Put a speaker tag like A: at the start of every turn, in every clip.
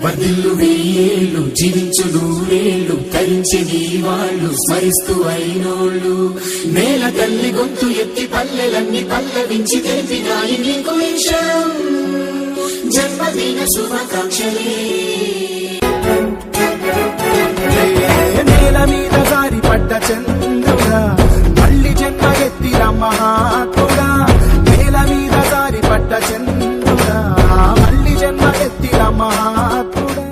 A: వర్ధిల్లు వెయ్యేళ్ళు జీవించు నూరేళ్ళు తరించే నీ వాళ్ళు స్మరిస్తూ అయినోళ్ళు నేల తల్లి గొంతు ఎత్తి పల్లెలన్నీ పల్లవించి తెలిపినాయి నీకు విషయం జన్మదిన శుభాకాంక్షలే
B: నేల మీద జారి పడ్డ చంద్రుడా మళ్ళీ జన్మ ఎత్తిన మహాత్ముడా నేల మీద జారి పడ్డ చంద్రుడా మళ్ళీ జన్మ ఎత్తిన మహాత్ముడా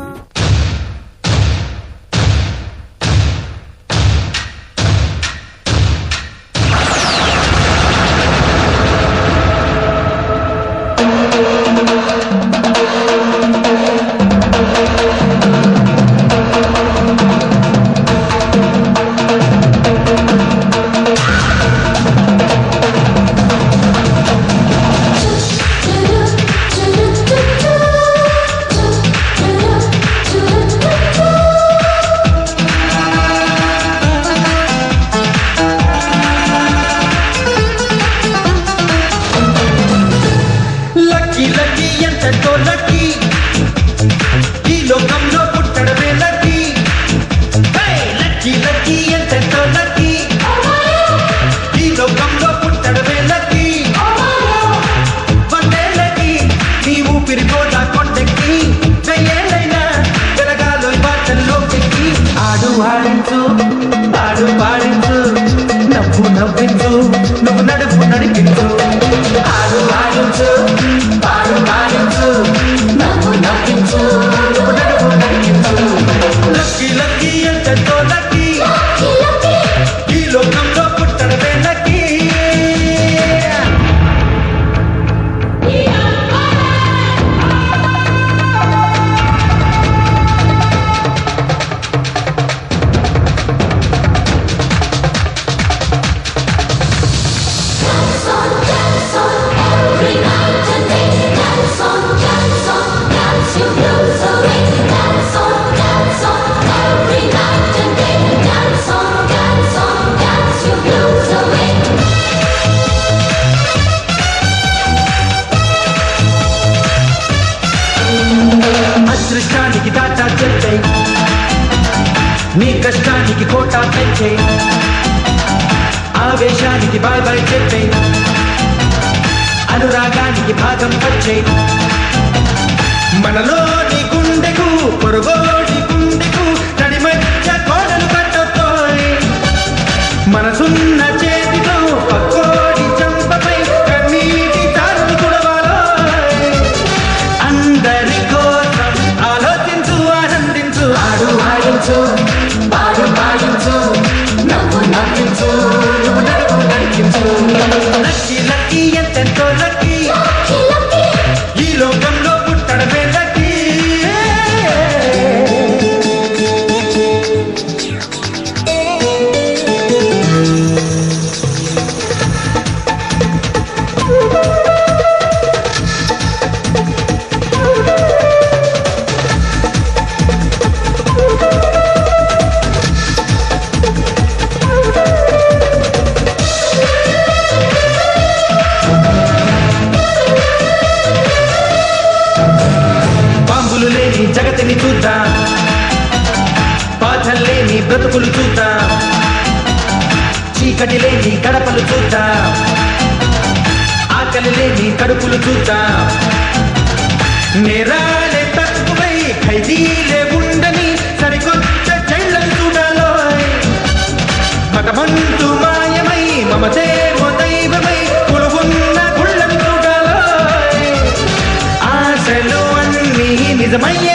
C: నువ్వు నడుపు నడిపించు ఆడు ఆడించు పాడు పాడించు నవ్వు నవ్వించు నువ్వు నడుపు నడిపించు లక్కీ లక్కీ ఎంతో లక్కీ ఈ లోకంలో పుట్టడమే లక్కీ అదృష్టానికి దాటా చెప్తే నీ కష్టానికి కోటా పెంచే ఆవేశానికి బాయ్ బాయ్ చెప్పే అనురాగానికి భాగం వచ్చే మనలోని గుండెకు పొరుగోడి గుండెకు నడి మధ్య కోడలు కట్టతోయ్ మనసున్న చేతిలో పక్కోడి చంపపై కన్నీటి తారులు కుడవాలో అందరి కోసం ఆలోచించు ఆనందించు ఆడు ఆడించు పాడు పాడించు నవ్వు నవ్వించు నువ్వు నడుపు నడిపించు లక్కీ లక్కీ ఎంతెంతో లక్కీ ఈ లోకంలో పుట్టడమే లక్కీ బాంబులు లేని జగతిని చూద్దాం బాధలు లేని బ్రతుకులు చూద్దాం చీకటి లేని గడపలు చూద్దాం ఆకలి లేని కడుపులు చూద్దాం నేరాలే తక్కువై ఖైదీలే ఉండని సరికొత్త జైళ్ళను చూడాలో మతమంటూ మాయమై మమతేమో దైవమై కొలువున్న గుళ్ళను చూడాలో ఆశలు అన్నీ నిజమయ్యే